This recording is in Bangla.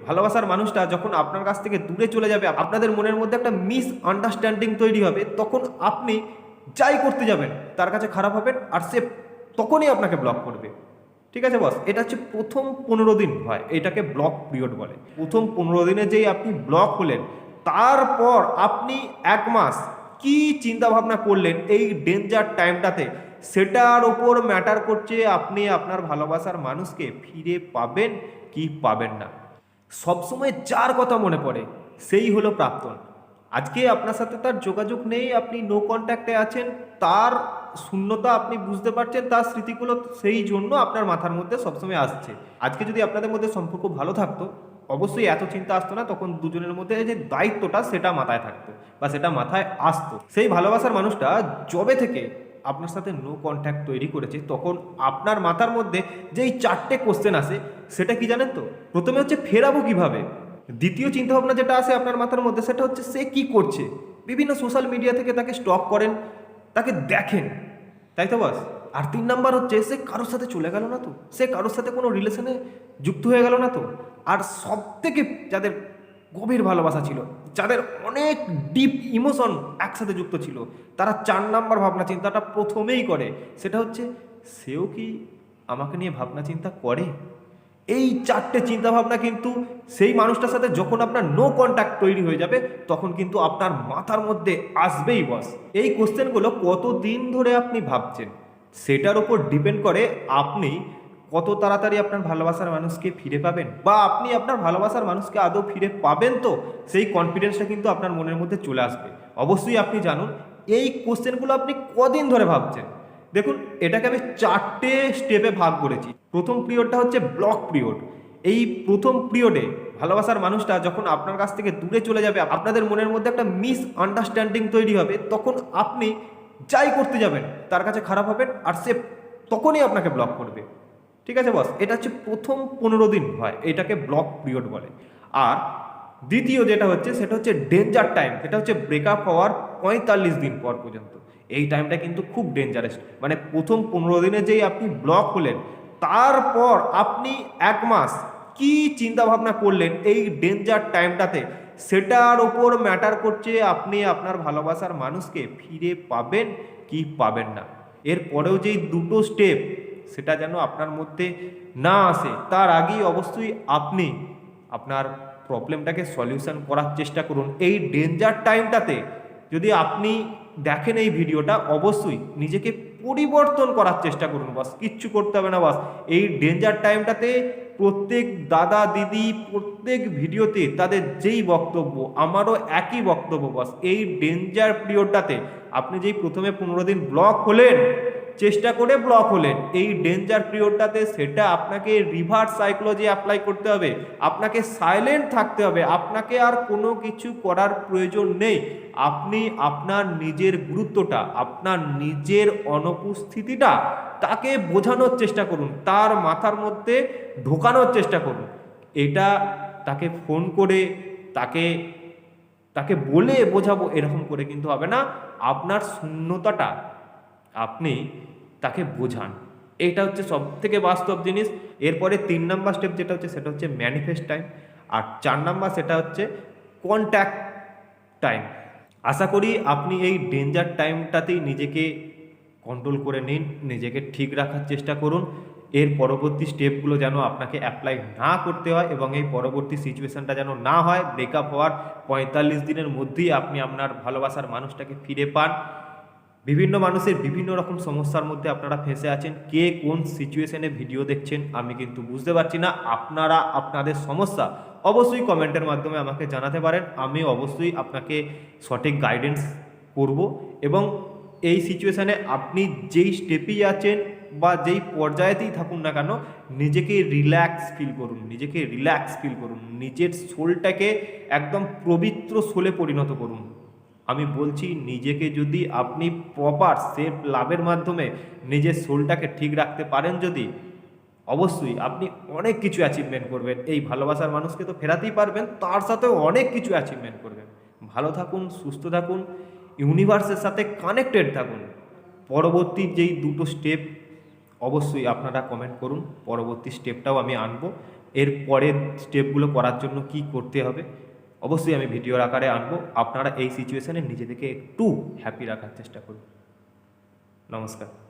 ভালোবাসার মানুষটা যখন আপনার কাছ থেকে দূরে চলে যাবে, আপনাদের মনের মধ্যে একটা মিস আন্ডারস্ট্যান্ডিং তৈরি হবে, তখন আপনি যাই করতে যাবেন তার কাছে খারাপ হবেন, আর সে তখনই আপনাকে ব্লক করবে। ঠিক আছে বস, এটা হচ্ছে প্রথম 15 দিন হয়, এটাকে ব্লক পিরিয়ড বলে। প্রথম 15 দিনে যেই আপনি ব্লক হলেন, তারপর আপনি 1 মাস কি চিন্তা ভাবনা করলেন এই ডেঞ্জার টাইমটাতে, সেটার ওপর ম্যাটার করছে আপনি আপনার ভালোবাসার মানুষকে ফিরে পাবেন কি পাবেন না। সবসময় যার কথা মনে পড়ে সেই হলো প্রাক্তন। আজকে আপনার সাথে তার যোগাযোগ নেই, আপনি নো কন্ট্যাক্টে আছেন, তার শূন্যতা আপনি বুঝতে পারছেন, তার স্মৃতিগুলো সেই জন্য আপনার মাথার মধ্যে সবসময় আসছে। আজকে যদি আপনাদের মধ্যে সম্পর্ক ভালো থাকতো, অবশ্যই এত চিন্তা আসতো না, তখন দুজনের মধ্যে যে দায়িত্বটা সেটা মাথায় থাকতো বা সেটা মাথায় আসতো। সেই ভালোবাসার মানুষটা জবে থেকে আপনার সাথে নো কন্ট্যাক্ট তৈরি করেছে, তখন আপনার মাথার মধ্যে যেই 4টে কোশ্চেন আসে, সেটা কি জানেন তো? প্রথমে হচ্ছে ফেরাবো কিভাবে, দ্বিতীয় চিন্তাভাবনা যেটা আসে আপনার মাথার মধ্যে সেটা হচ্ছে সে কি করছে, বিভিন্ন সোশ্যাল মিডিয়া থেকে তাকে স্টক করেন, তাকে দেখেন, তাই তো বাস। আর 3 নাম্বার হচ্ছে সে কারোর সাথে চলে গেল না তো, সে কারোর সাথে কোনো রিলেশনে যুক্ত হয়ে গেল না তো। আর সব থেকে যাদের গভীর ভালোবাসা ছিল, যাদের অনেক ডিপ ইমোশন একসাথে যুক্ত ছিল, তারা 4 নাম্বার ভাবনা চিন্তাটা প্রথমেই করে, সেটা হচ্ছে সেও কি আমাকে নিয়ে ভাবনা চিন্তা করে। এই 4টে চিন্তা ভাবনা কিন্তু সেই মানুষটার সাথে যখন আপনার নো কন্ট্যাক্ট তৈরি হয়ে যাবে, তখন কিন্তু আপনার মাথার মধ্যে আসবেই বস। এই কোশ্চেনগুলো কতদিন ধরে আপনি ভাবছেন সেটার উপর ডিপেন্ড করে আপনি কত তাড়াতাড়ি আপনার ভালোবাসার মানুষকে ফিরে পাবেন, বা আপনি আপনার ভালোবাসার মানুষকে আদৌ ফিরে পাবেন তো, সেই কনফিডেন্সটা কিন্তু আপনার মনের মধ্যে চলে আসবে। অবশ্যই আপনি জানুন এই কোশ্চেনগুলো আপনি কদিন ধরে ভাবছেন। দেখুন, এটাকে আমি 4টে স্টেপে ভাগ করেছি। প্রথম পিরিয়ডটা হচ্ছে ব্লক পিরিয়ড। এই প্রথম পিরিয়ডে ভালোবাসার মানুষটা যখন আপনার কাছ থেকে দূরে চলে যাবে, আপনাদের মনের মধ্যে একটা মিস আন্ডারস্ট্যান্ডিং তৈরি হবে, তখন আপনি যাই করতে যাবেন তার কাছে খারাপ হবেন, আর সে তখনই আপনাকে ব্লক করবে। ঠিক আছে বস, এটা হচ্ছে প্রথম 15 দিন হয়, এটাকে ব্লক পিরিয়ড বলে। আর দ্বিতীয় যেটা হচ্ছে সেটা হচ্ছে ডেঞ্জার টাইম, সেটা হচ্ছে ব্রেকআপ হওয়ার 45 দিন পর পর্যন্ত। এই টাইমটা কিন্তু খুব ডেঞ্জারাস, মানে প্রথম 15 দিনে যেই আপনি ব্লক হলেন, তারপর আপনি 1 মাস কি চিন্তা ভাবনা করলেন এই ডেঞ্জার টাইমটাতে, সেটার ওপর ম্যাটার করছে আপনি আপনার ভালোবাসার মানুষকে ফিরে পাবেন কি পাবেন না। এর পরেও যেই দুটো স্টেপ, সেটা যেন আপনার মধ্যে না আসে, তার আগেই অবশ্যই আপনি আপনার প্রবলেমটাকে সলিউশন করার চেষ্টা করুন। এই ডেঞ্জার টাইমটাতে যদি আপনি দেখেন এই ভিডিওটা, অবশ্যই নিজেকে পরিবর্তন করার চেষ্টা করুন বস, কিচ্ছু করতে হবে না বস। এই ডেঞ্জার টাইমটাতে প্রত্যেক দাদা দিদি প্রত্যেক ভিডিওতে তাদের যেই বক্তব্য, আমারও একই বক্তব্য বস। এই ডেঞ্জার পিরিয়ডটাতে আপনি যেই প্রথমে 15 দিন ব্লক হলেন, চেষ্টা করে ব্লক হলেন, এই ডেঞ্জার পিরিয়ডটাতে সেটা আপনাকে রিভার্স সাইকোলজি অ্যাপ্লাই করতে হবে, আপনাকে সাইলেন্ট থাকতে হবে, আপনাকে আর কোনো কিছু করার প্রয়োজন নেই। আপনি আপনার নিজের গুরুত্বটা, আপনার নিজের অনুপস্থিতিটা তাকে বোঝানোর চেষ্টা করুন, তার মাথার মধ্যে ঢোকানোর চেষ্টা করুন। এটা তাকে ফোন করে তাকে তাকে বলে বোঝাবো এরকম করে কিন্তু হবে না। আপনার শূন্যতাটা আপনি তাকে বোঝান, এইটা হচ্ছে সব থেকে বাস্তব জিনিস। এরপরে 3 নাম্বার স্টেপ যেটা হচ্ছে সেটা হচ্ছে ম্যানিফেস্ট টাইম, আর 4 নাম্বার সেটা হচ্ছে কন্ট্যাক্ট টাইম। আশা করি আপনি এই ডেঞ্জার টাইমটাতেই নিজেকে কন্ট্রোল করে নিন, নিজেকে ঠিক রাখার চেষ্টা করুন। এর পরবর্তী স্টেপগুলো যেন আপনাকে অ্যাপ্লাই না করতে হয়, এবং এই পরবর্তী সিচুয়েশানটা যেন না হয়, ব্রেকআপ হওয়ার 45 দিনের মধ্যেই আপনি আপনার ভালোবাসার মানুষটাকে ফিরে পান। বিভিন্ন মানুষের বিভিন্ন রকম সমস্যার মধ্যে আপনারা ফেঁসে আছেন, কে কোন সিচুয়েশনে ভিডিও দেখছেন আমি কিন্তু বুঝতে পারছি না। আপনারা আপনাদের সমস্যা অবশ্যই কমেন্টের মাধ্যমে আমাকে জানাতে পারেন, আমি অবশ্যই আপনাকে সঠিক গাইডেন্স করব। এবং এই সিচুয়েশানে আপনি যেই স্টেপেই আছেন বা যেই পর্যায়েতেই থাকুন না কেন, নিজেকে রিল্যাক্স ফিল করুন, নিজেকে রিল্যাক্স ফিল করুন, নিজের সোলটাকে একদম পবিত্র সোলে পরিণত করুন। আমি বলছি, নিজেকে যদি আপনি প্রপার সেলফ লাভের মাধ্যমে নিজের সোলটাকে ঠিক রাখতে পারেন, যদি, অবশ্যই আপনি অনেক কিছু অ্যাচিভমেন্ট করবেন। এই ভালোবাসার মানুষকে তো ফেরাতেই পারবেন, তার সাথেও অনেক কিছু অ্যাচিভমেন্ট করবেন। ভালো থাকুন, সুস্থ থাকুন, ইউনিভার্সের সাথে কানেক্টেড থাকুন। পরবর্তী যেই দুটো স্টেপ অবশ্যই আপনারা কমেন্ট করুন, পরবর্তী স্টেপটাও আমি আনবো। এর পরের স্টেপগুলো করার জন্য কি করতে হবে অবশ্যই আমি ভিডিওর আকারে আনবো। আপনারা এই সিচুয়েশানে নিজেদেরকে একটু হ্যাপি রাখার চেষ্টা করুন। নমস্কার।